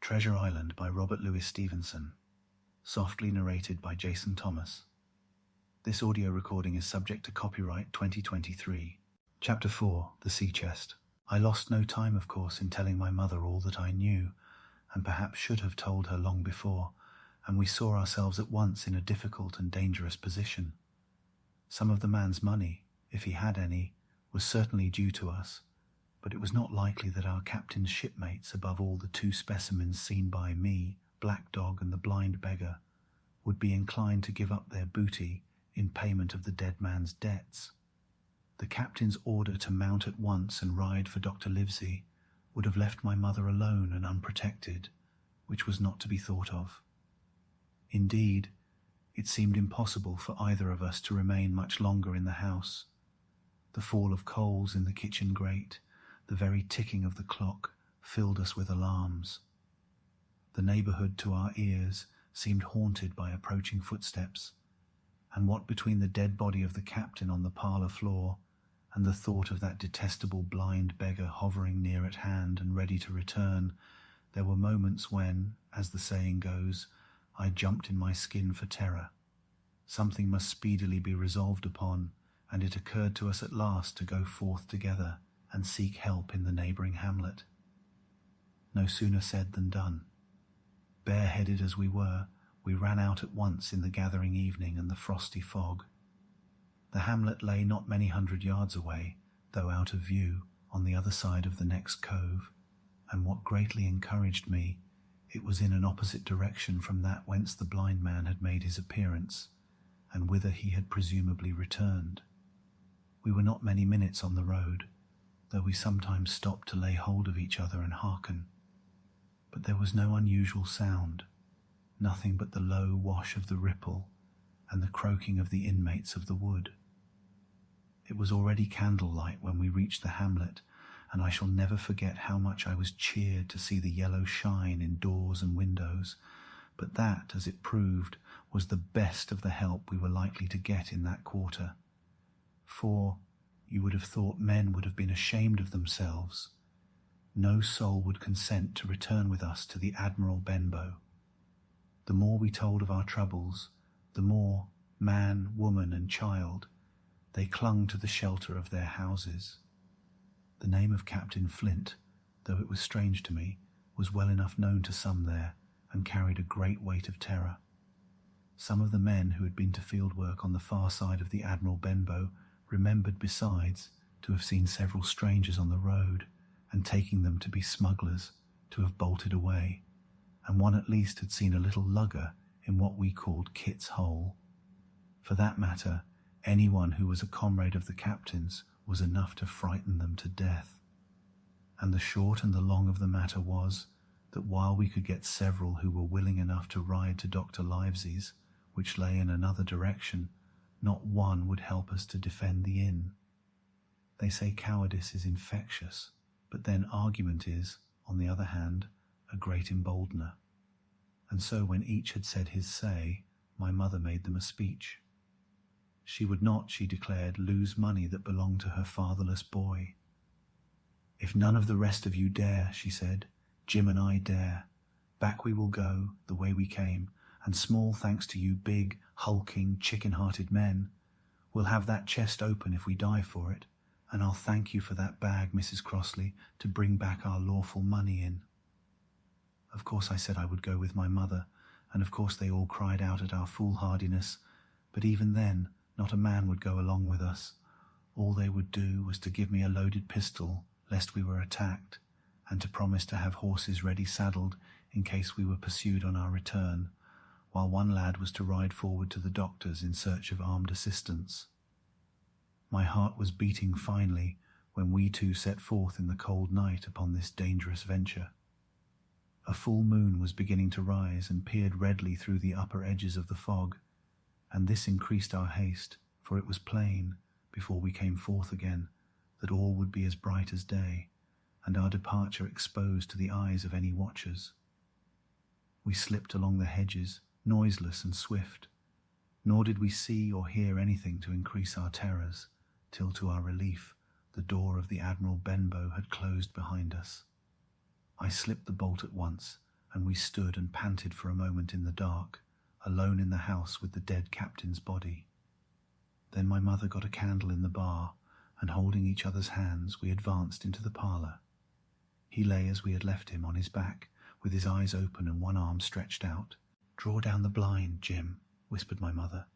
Treasure Island by Robert Louis Stevenson. Softly narrated by Jason Thomas. This audio recording is subject to copyright 2023. Chapter 4. The Sea Chest. I lost no time, of course, in telling my mother all that I knew, and perhaps should have told her long before, and we saw ourselves at once in a difficult and dangerous position. Some of the man's money, if he had any, was certainly due to us, but it was not likely that our captain's shipmates, above all the two specimens seen by me, Black Dog and the blind beggar, would be inclined to give up their booty in payment of the dead man's debts. The captain's order to mount at once and ride for Dr. Livesey would have left my mother alone and unprotected, which was not to be thought of. Indeed, it seemed impossible for either of us to remain much longer in the house. The fall of coals in the kitchen grate, the very ticking of the clock, filled us with alarms. The neighbourhood to our ears seemed haunted by approaching footsteps, and what between the dead body of the captain on the parlour floor and the thought of that detestable blind beggar hovering near at hand and ready to return, there were moments when, as the saying goes, I jumped in my skin for terror. Something must speedily be resolved upon, and it occurred to us at last to go forth together and seek help in the neighbouring hamlet. No sooner said than done. Bareheaded as we were, we ran out at once in the gathering evening and the frosty fog. The hamlet lay not many 100 yards away, though out of view, on the other side of the next cove, and what greatly encouraged me, it was in an opposite direction from that whence the blind man had made his appearance, and whither he had presumably returned. We were not many minutes on the road, though we sometimes stopped to lay hold of each other and hearken. But there was no unusual sound, nothing but the low wash of the ripple and the croaking of the inmates of the wood. It was already candlelight when we reached the hamlet, and I shall never forget how much I was cheered to see the yellow shine in doors and windows, but that, as it proved, was the best of the help we were likely to get in that quarter. For you would have thought men would have been ashamed of themselves. No soul would consent to return with us to the Admiral Benbow. The more we told of our troubles, the more, man, woman, and child, they clung to the shelter of their houses. The name of Captain Flint, though it was strange to me, was well enough known to some there, and carried a great weight of terror. Some of the men who had been to field work on the far side of the Admiral Benbow remembered besides to have seen several strangers on the road, and taking them to be smugglers, to have bolted away, and one at least had seen a little lugger in what we called Kit's Hole. For that matter, anyone who was a comrade of the captain's was enough to frighten them to death. And the short and the long of the matter was that while we could get several who were willing enough to ride to Dr. Livesey's, which lay in another direction, not one would help us to defend the inn. They say cowardice is infectious, but then argument is, on the other hand, a great emboldener. And so when each had said his say, my mother made them a speech. She would not, she declared, lose money that belonged to her fatherless boy. If none of the rest of you dare, she said, Jim and I dare. Back we will go, the way we came, and small thanks to you big, hulking, chicken-hearted men. We'll have that chest open if we die for it, and I'll thank you for that bag, Mrs. Crossley, to bring back our lawful money in. Of course I said I would go with my mother, and of course they all cried out at our foolhardiness, but even then not a man would go along with us. All they would do was to give me a loaded pistol, lest we were attacked, and to promise to have horses ready saddled in case we were pursued on our return, while one lad was to ride forward to the doctor's in search of armed assistance. My heart was beating finely when we two set forth in the cold night upon this dangerous venture. A full moon was beginning to rise and peered redly through the upper edges of the fog, and this increased our haste, for it was plain, before we came forth again, that all would be as bright as day, and our departure exposed to the eyes of any watchers. We slipped along the hedges, noiseless and swift, nor did we see or hear anything to increase our terrors, till to our relief the door of the Admiral Benbow had closed behind us. I slipped the bolt at once, and we stood and panted for a moment in the dark, alone in the house with the dead captain's body. Then my mother got a candle in the bar, and holding each other's hands, we advanced into the parlour. He lay as we had left him, on his back, with his eyes open and one arm stretched out. "Draw down the blind, Jim," whispered my mother.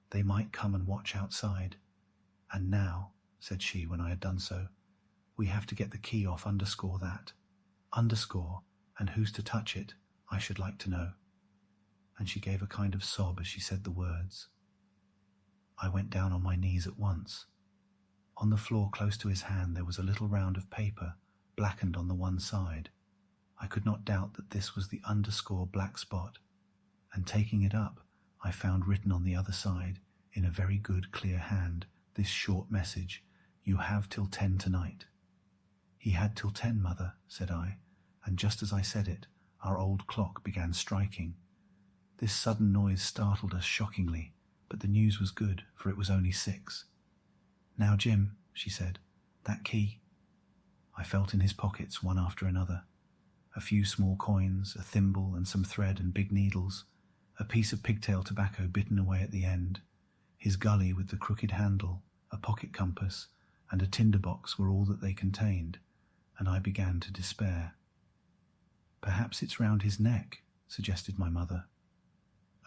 "They might come and watch outside. And now," said she when I had done so, "we have to get the key off underscore that. Underscore, and who's to touch it, I should like to know." And she gave a kind of sob as she said the words. I went down on my knees at once. On the floor close to his hand there was a little round of paper, blackened on the one side. I could not doubt that this was the underscore black spot, and taking it up, I found written on the other side, in a very good clear hand, this short message: "You have till 10 tonight." "He had till 10, mother," said I, and just as I said it, our old clock began striking. This sudden noise startled us shockingly, but the news was good, for it was only 6. "Now, Jim," she said, "that key." I felt in his pockets one after another. A few small coins, a thimble and some thread and big needles, a piece of pigtail tobacco bitten away at the end, his gully with the crooked handle, a pocket compass, and a tinder box were all that they contained, and I began to despair. "Perhaps it's round his neck," suggested my mother.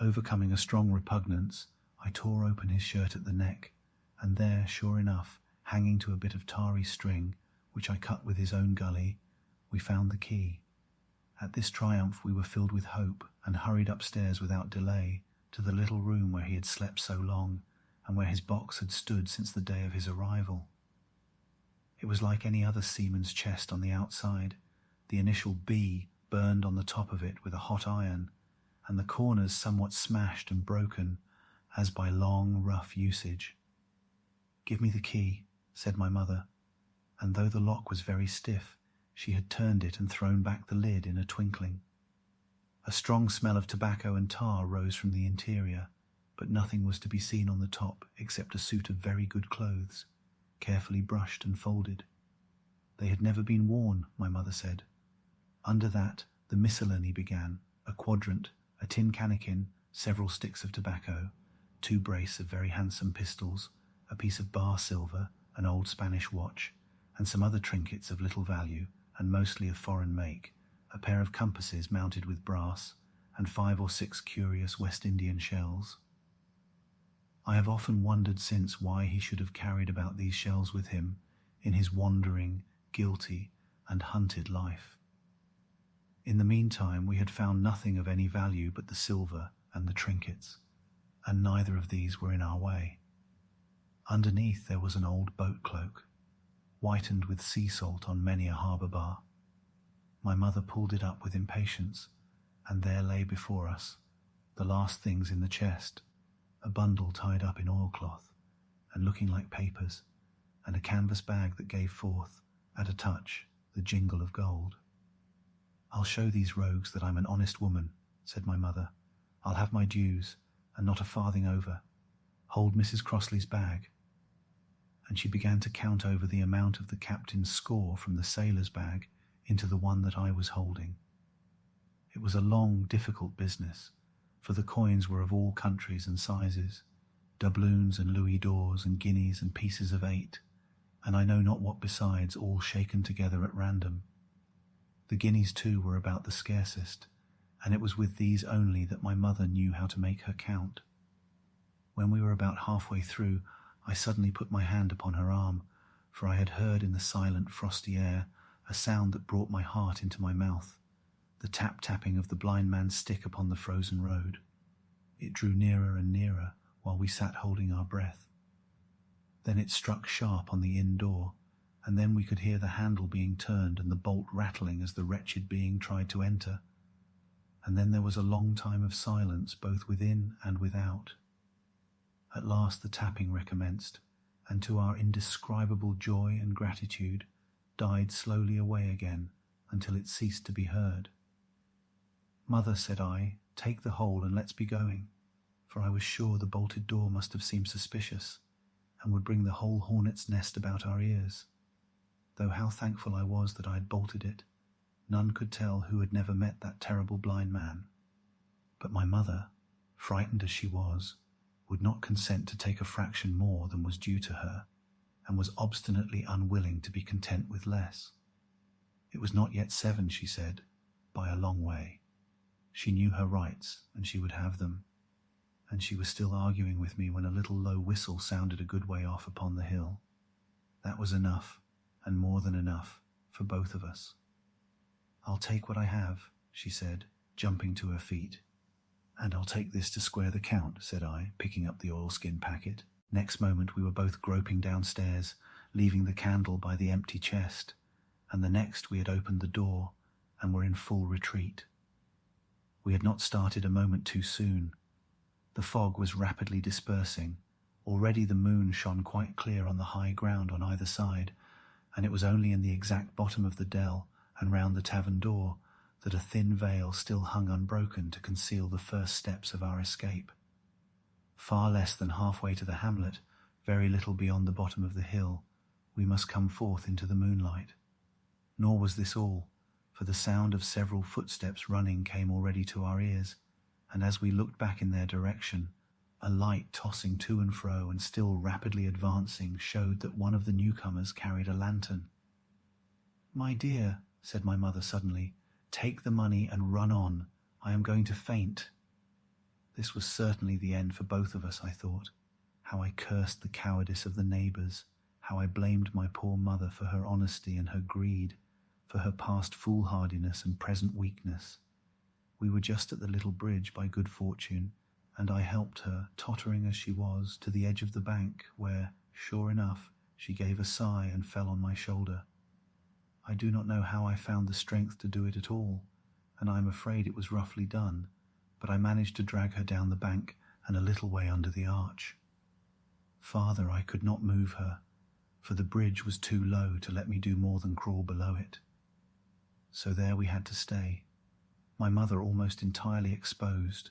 Overcoming a strong repugnance, I tore open his shirt at the neck, and there, sure enough, hanging to a bit of tarry string, which I cut with his own gully, we found the key. At this triumph we were filled with hope, and hurried upstairs without delay to the little room where he had slept so long, and where his box had stood since the day of his arrival. It was like any other seaman's chest on the outside, the initial B burned on the top of it with a hot iron, and the corners somewhat smashed and broken, as by long, rough usage. "Give me the key," said my mother, and though the lock was very stiff, she had turned it and thrown back the lid in a twinkling. A strong smell of tobacco and tar rose from the interior, but nothing was to be seen on the top except a suit of very good clothes, carefully brushed and folded. They had never been worn, my mother said. Under that, the miscellany began: a quadrant, a tin cannikin, several sticks of tobacco, 2 brace of very handsome pistols, a piece of bar silver, an old Spanish watch, and some other trinkets of little value, and mostly of foreign make, a pair of compasses mounted with brass, and 5 or 6 curious West Indian shells. I have often wondered since why he should have carried about these shells with him in his wandering, guilty, and hunted life. In the meantime we had found nothing of any value but the silver and the trinkets, and neither of these were in our way. Underneath there was an old boat cloak, whitened with sea salt on many a harbour bar. My mother pulled it up with impatience, and there lay before us the last things in the chest, a bundle tied up in oilcloth and looking like papers, and a canvas bag that gave forth, at a touch, the jingle of gold. "I'll show these rogues that I'm an honest woman," said my mother. "I'll have my dues, and not a farthing over. Hold Mrs. Crossley's bag." And she began to count over the amount of the captain's score from the sailor's bag into the one that I was holding. It was a long, difficult business, for the coins were of all countries and sizes, doubloons and louis d'ors and guineas and pieces of 8, and I know not what besides, all shaken together at random. The guineas too were about the scarcest, and it was with these only that my mother knew how to make her count. When we were about halfway through, I suddenly put my hand upon her arm, for I had heard in the silent, frosty air a sound that brought my heart into my mouth, the tap-tapping of the blind man's stick upon the frozen road. It drew nearer and nearer while we sat holding our breath. Then it struck sharp on the inn door, and then we could hear the handle being turned and the bolt rattling as the wretched being tried to enter. And then there was a long time of silence both within and without. At last the tapping recommenced, and to our indescribable joy and gratitude died slowly away again until it ceased to be heard. "Mother," said I, "take the whole and let's be going," for I was sure the bolted door must have seemed suspicious, and would bring the whole hornet's nest about our ears, though how thankful I was that I had bolted it, None could tell who had never met that terrible blind man. But my mother, frightened as she was, would not consent to take a fraction more than was due to her, and was obstinately unwilling to be content with less. It was not yet 7, she said, by a long way. She knew her rights, and she would have them. And she was still arguing with me when a little low whistle sounded a good way off upon the hill. That was enough, and more than enough, for both of us. "I'll take what I have," she said, jumping to her feet. "And I'll take this to square the count," said I, picking up the oilskin packet. Next moment we were both groping downstairs, leaving the candle by the empty chest, and the next we had opened the door and were in full retreat. We had not started a moment too soon. The fog was rapidly dispersing. Already the moon shone quite clear on the high ground on either side, and it was only in the exact bottom of the dell and round the tavern door that a thin veil still hung unbroken to conceal the first steps of our escape. Far less than halfway to the hamlet, very little beyond the bottom of the hill, we must come forth into the moonlight. Nor was this all, for the sound of several footsteps running came already to our ears, and as we looked back in their direction, a light tossing to and fro and still rapidly advancing showed that one of the newcomers carried a lantern. "My dear," said my mother suddenly, "take the money and run on. I am going to faint." This was certainly the end for both of us, I thought. How I cursed the cowardice of the neighbours, how I blamed my poor mother for her honesty and her greed, for her past foolhardiness and present weakness. We were just at the little bridge by good fortune, and I helped her, tottering as she was, to the edge of the bank, where, sure enough, she gave a sigh and fell on my shoulder. I do not know how I found the strength to do it at all, and I am afraid it was roughly done, but I managed to drag her down the bank and a little way under the arch. Farther I could not move her, for the bridge was too low to let me do more than crawl below it. So there we had to stay, my mother almost entirely exposed,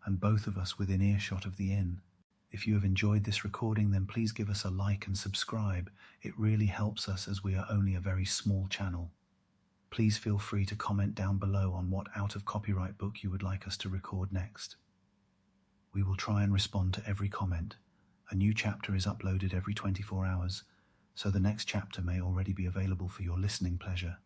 and both of us within earshot of the inn. If you have enjoyed this recording, then please give us a like and subscribe. It really helps us, as we are only a very small channel. Please feel free to comment down below on what out-of-copyright book you would like us to record next. We will try and respond to every comment. A new chapter is uploaded every 24 hours, so the next chapter may already be available for your listening pleasure.